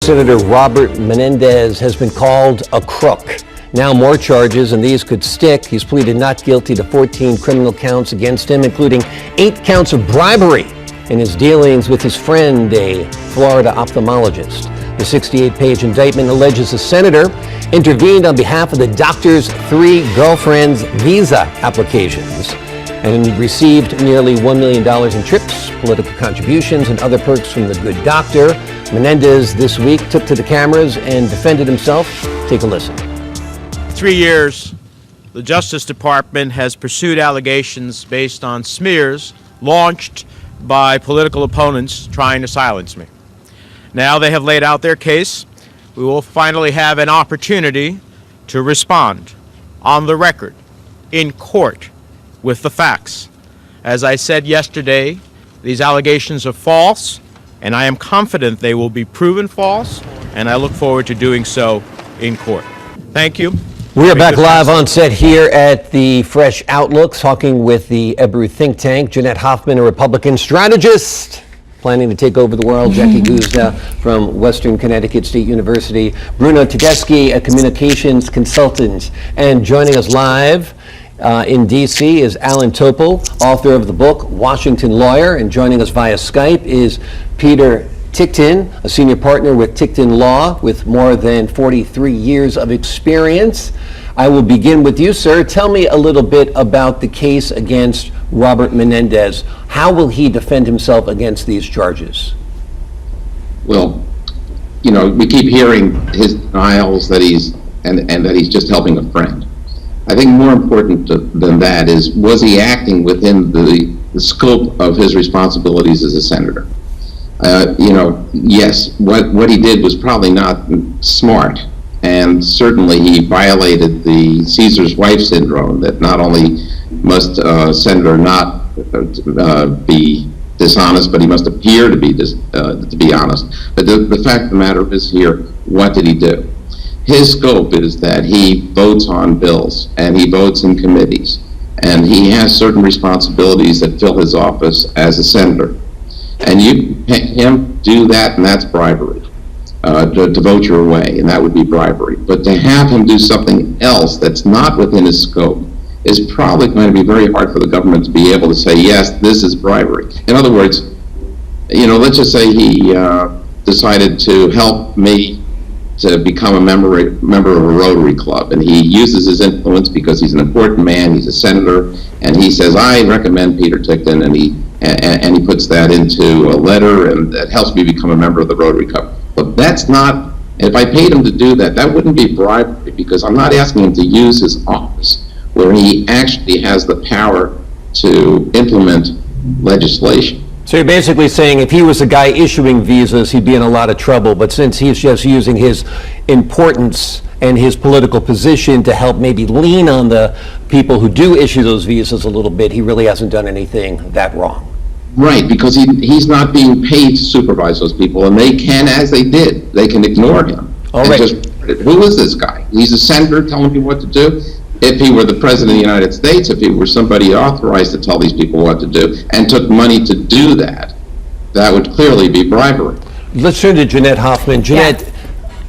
Senator Robert Menendez has been called a crook. Now more charges, and these could stick. He's pleaded not guilty to 14 criminal counts against him, including 8 counts of bribery in his dealings with his friend, a Florida ophthalmologist. The 68-page indictment alleges the senator intervened on behalf of the doctor's 3 girlfriends' visa applications and received nearly $1 million in trips, political contributions, and other perks from the good doctor. Menendez this week took to the cameras and defended himself. Take a listen. 3 years, the Justice Department has pursued allegations based on smears launched by political opponents trying to silence me. Now they have laid out their case. We will finally have an opportunity to respond on the record, in court, with the facts. As I said yesterday, these allegations are false, and I am confident they will be proven false, and I look forward to doing so in court. Thank you. We are back live on set here at the Fresh Outlook, talking with the Ebru think tank. Jeanette Hoffman, a Republican strategist planning to take over the world. Jackie Guzda from Western Connecticut State University. Bruno Tedeschi, a communications consultant. And joining us live in D.C. is Alan Topol, author of the book Washington Lawyer. And joining us via Skype is Peter Ticktin, a senior partner with Ticktin Law with more than 43 years of experience. I will begin with you, sir. Tell me a little bit about the case against Robert Menendez. How will he defend himself against these charges? Well, you know, we keep hearing his denials that he's and that he's just helping a friend. I think more important than that is, was he acting within the scope of his responsibilities as a senator? You know, yes, what he did was probably not smart, and certainly he violated the Caesar's wife syndrome, that not only must a senator not be dishonest, but he must appear to be honest. But the fact of the matter is here, what did he do? His scope is that he votes on bills, and he votes in committees, and he has certain responsibilities that fill his office as a senator. And you pay him do that, and that's bribery. To vote your way, and that would be bribery. But to have him do something else that's not within his scope is probably going to be very hard for the government to be able to say, yes, this is bribery. In other words, you know, let's just say he decided to help me to become a member of a Rotary Club, and he uses his influence because he's an important man, he's a senator, and he says, I recommend Peter Ticktin, and he puts that into a letter, and that helps me become a member of the Rotary Club. But that's not, if I paid him to do that, that wouldn't be bribery, because I'm not asking him to use his office where he actually has the power to implement legislation. So you're basically saying if he was the guy issuing visas, he'd be in a lot of trouble, but since he's just using his importance and his political position to help maybe lean on the people who do issue those visas a little bit, he really hasn't done anything that wrong. Right, because he's not being paid to supervise those people, and they can, as they did, they can ignore him. All right. Who is this guy? He's a senator telling me what to do. If he were the president of the United States, if he were somebody authorized to tell these people what to do and took money to do that, that would clearly be bribery. Let's turn to Jeanette Hoffman. Jeanette, yeah.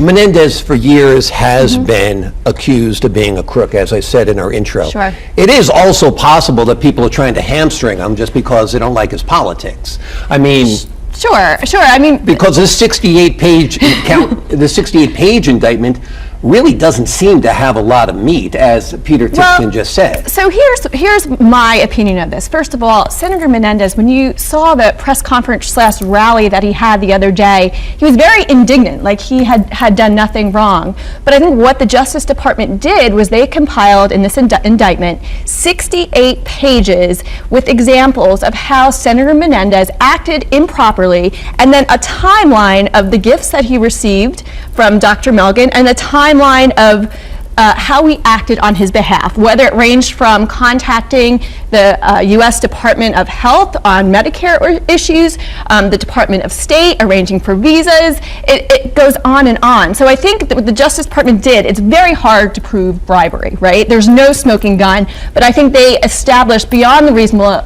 Menendez for years has been accused of being a crook, as I said in our intro. Sure. It is also possible that people are trying to hamstring him just because they don't like his politics. I mean, Sure. I mean, because this 68-page indictment really doesn't seem to have a lot of meat, as Peter Ticktin just said. So here's my opinion of this. First of all, Senator Menendez, when you saw the press conference / rally that he had the other day, he was very indignant, like he had done nothing wrong. But I think what the Justice Department did was they compiled in this indictment 68 pages with examples of how Senator Menendez acted improperly, and then a timeline of the gifts that he received from Dr. Melgen and the timeline of how he acted on his behalf, whether it ranged from contacting the U.S. Department of Health on Medicare issues, the Department of State arranging for visas. It goes on and on. So I think that what the Justice Department did, it's very hard to prove bribery, right? There's no smoking gun, but I think they established beyond reasonable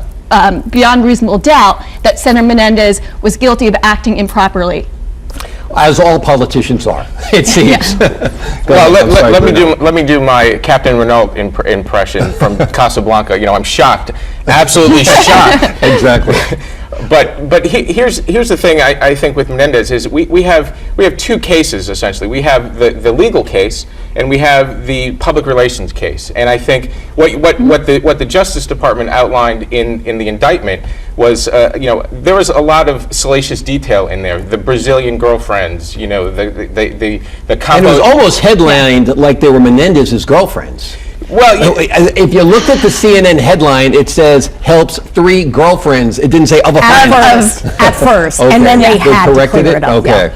doubt that Senator Menendez was guilty of acting improperly. as all politicians are, it seems. Well, let me do my Captain Renault impression from Casablanca. I'm shocked, absolutely shocked. Exactly. But here's the thing. I think with Menendez is we have two cases essentially. We have the legal case and we have the public relations case. And I think what the Justice Department outlined in the indictment was there was a lot of salacious detail in there. The Brazilian girlfriends, the And it was almost headlined like they were Menendez's girlfriends. Well, if you looked at the CNN headline, it says helps 3 girlfriends. It didn't say of a friend. At first, Okay. and then they had to corrected clear it up. Okay.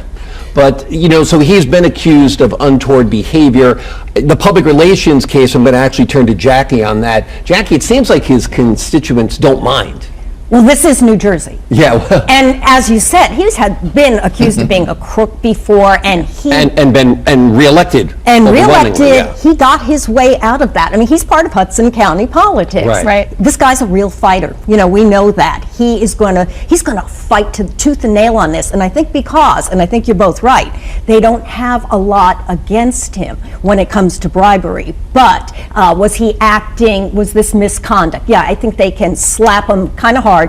But, so he's been accused of untoward behavior. The public relations case, I'm going to actually turn to Jackie on that. Jackie, it seems like his constituents don't mind. Well, this is New Jersey. Yeah. Well, And as you said, he's been accused of being a crook before, and and reelected. And overwhelmingly, reelected, yeah. he got his way out of that. I mean, he's part of Hudson County politics. Right. This guy's a real fighter. We know that. He's going to fight to tooth and nail on this. And I think and I think you're both right, they don't have a lot against him when it comes to bribery. But was this misconduct? Yeah, I think they can slap him kind of hard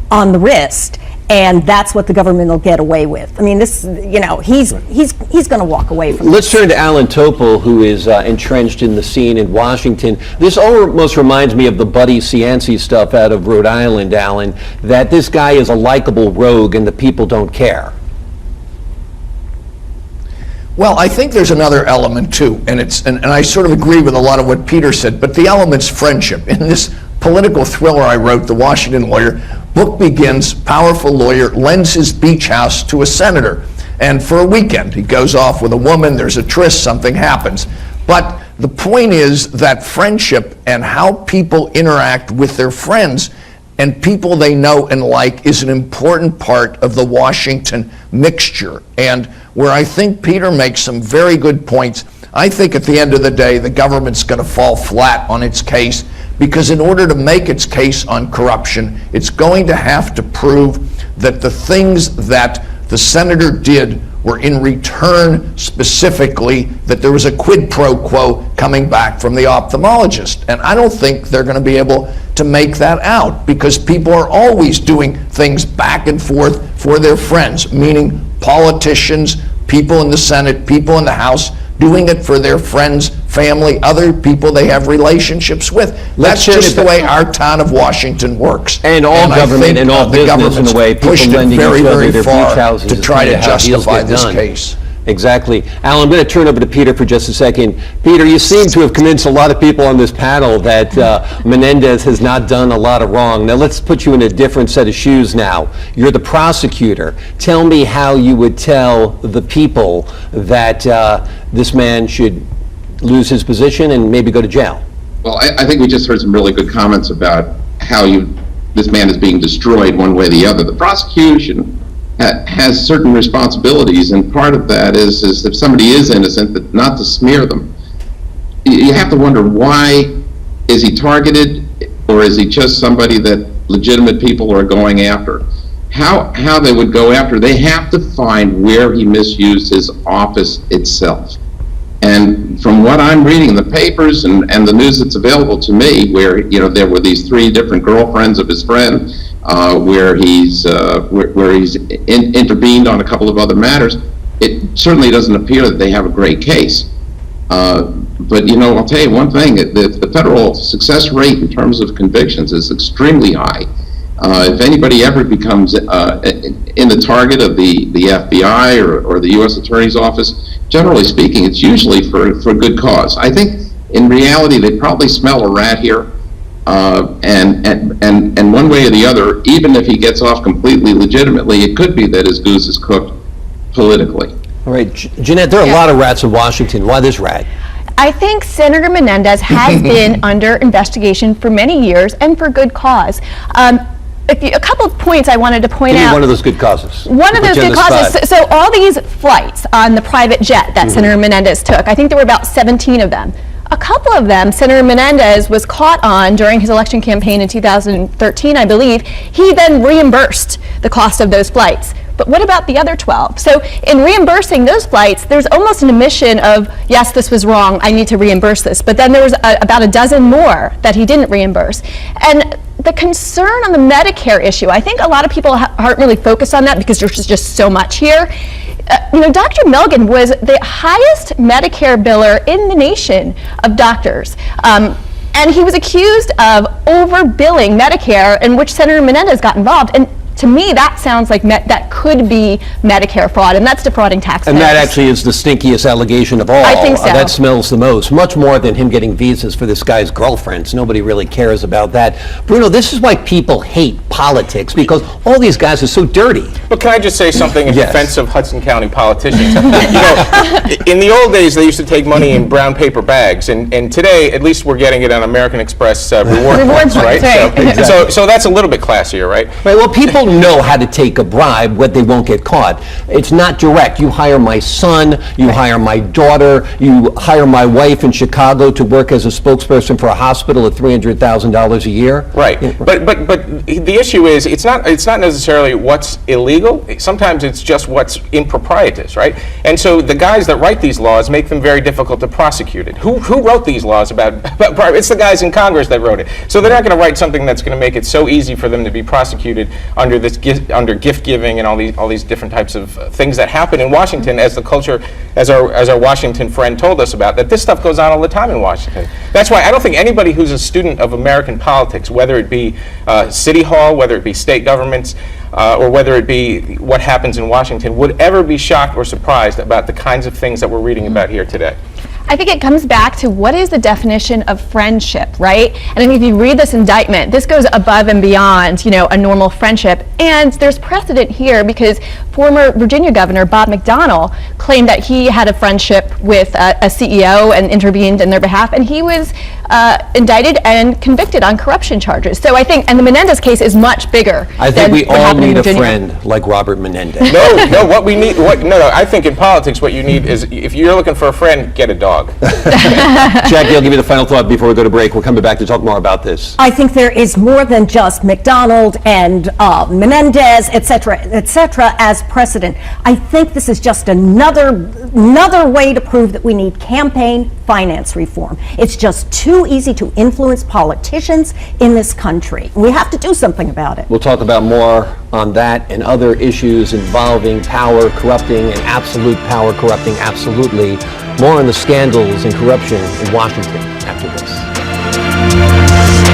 on the wrist, and that's what the government will get away with. I mean, he's going to walk away from Let's turn to Alan Topol, who is entrenched in the scene in Washington. This almost reminds me of the Buddy Cianci stuff out of Rhode Island, Alan, that this guy is a likable rogue and the people don't care. Well, I think there's another element too, and I sort of agree with a lot of what Peter said, but the element's friendship. In this political thriller I wrote, The Washington Lawyer, book begins, powerful lawyer lends his beach house to a senator, and for a weekend he goes off with a woman, there's a tryst, something happens. But the point is that friendship and how people interact with their friends and people they know and like is an important part of the Washington mixture. And where I think Peter makes some very good points, I think at the end of the day, the government's going to fall flat on its case, because in order to make its case on corruption, it's going to have to prove that the things that the senator did were in return, specifically that there was a quid pro quo coming back from the ophthalmologist. And I don't think they're going to be able to make that out, because people are always doing things back and forth for their friends, meaning politicians, people in the Senate, people in the House, doing it for their friends, family, other people they have relationships with. That's just the way our town of Washington works. And all government and all business, in the way people lending each other their beach houses to try to how deals justify get this done. case. Exactly. Alan, I'm going to turn over to Peter for just a second. Peter, you seem to have convinced a lot of people on this panel that Menendez has not done a lot of wrong. Now let's put you in a different set of shoes now. You're the prosecutor. Tell me how you would tell the people that this man should lose his position and maybe go to jail. Well, I think we just heard some really good comments about how this man is being destroyed one way or the other. The prosecution has certain responsibilities, and part of that is if somebody is innocent, that not to smear them. You have to wonder, why is he targeted, or is he just somebody that legitimate people are going after? How they would go after, they have to find where he misused his office itself. And from what I'm reading in the papers and the news that's available to me, where there were these 3 different girlfriends of his friend, where he's intervened on a couple of other matters, it certainly doesn't appear that they have a great case. But I'll tell you one thing: the federal success rate in terms of convictions is extremely high. If anybody ever becomes in the target of the FBI or the U.S. Attorney's Office, generally speaking, it's usually for good cause. I think in reality they probably smell a rat here, and one way or the other, even if he gets off completely legitimately, it could be that his goose is cooked politically. All right, Jeanette, there are a lot of rats in Washington. Why this rat? I think Senator Menendez has been under investigation for many years, and for good cause. A couple of points I wanted to point out. One of those good causes. One of those good causes. So all these flights on the private jet that Senator Menendez took, I think there were about 17 of them. A couple of them, Senator Menendez was caught on during his election campaign in 2013, I believe. He then reimbursed the cost of those flights. but what about the other 12? So in reimbursing those flights, there's almost an admission of, yes, this was wrong, I need to reimburse this. But then there was about a dozen more that he didn't reimburse. And the concern on the Medicare issue, I think a lot of people aren't really focused on that because there's just so much here. Dr. Milligan was the highest Medicare biller in the nation of doctors. And he was accused of overbilling Medicare, in which Senator Menendez got involved. And to me, that sounds like that could be Medicare fraud, and that's defrauding taxpayers. And that actually is the stinkiest allegation of all. I think so. That smells the most, much more than him getting visas for this guy's girlfriends. Nobody really cares about that. Bruno, this is why people hate politics, because all these guys are so dirty. But can I just say something in Yes. defense of Hudson County politicians? In the old days, they used to take money in brown paper bags, and today, at least we're getting it on American Express reward points, right? right. So that's a little bit classier, right? Right, well, people know how to take a bribe when they won't get caught. It's not direct. You hire my son, you hire my daughter, you hire my wife in Chicago to work as a spokesperson for a hospital at $300,000 a year. Right, but the issue is it's not necessarily what's illegal. Sometimes it's just what's improprietous, right? And so the guys that write these laws make them very difficult to prosecute it. Who wrote these laws about bribery? It's the guys in Congress that wrote it. So they're not going to write something that's going to make it so easy for them to be prosecuted under gift giving and all these different types of things that happen in Washington, as the culture, as our Washington friend told us about, that this stuff goes on all the time in Washington. That's why I don't think anybody who's a student of American politics, whether it be City Hall, whether it be state governments, or whether it be what happens in Washington, would ever be shocked or surprised about the kinds of things that we're reading about here today. I think it comes back to what is the definition of friendship, right? And I think if you read this indictment, this goes above and beyond, a normal friendship. And there's precedent here because former Virginia Governor Bob McDonnell claimed that he had a friendship with a CEO and intervened in their behalf, and he was indicted and convicted on corruption charges. So I think, and the Menendez case is much bigger. I think we all need a Virginia. friend like Robert Menendez. No, what we need, I think in politics what you need is, if you're looking for a friend, get a dog. Jackie, I'll give you the final thought before we go to break. We're coming back to talk more about this. I think there is more than just McDonald and Menendez, et cetera, as precedent. I think this is just another way to prove that we need campaign finance reform. It's just too easy to influence politicians in this country. We have to do something about it. We'll talk about more on that and other issues involving power corrupting and absolute power corrupting absolutely. More on the scandals and corruption in Washington after this.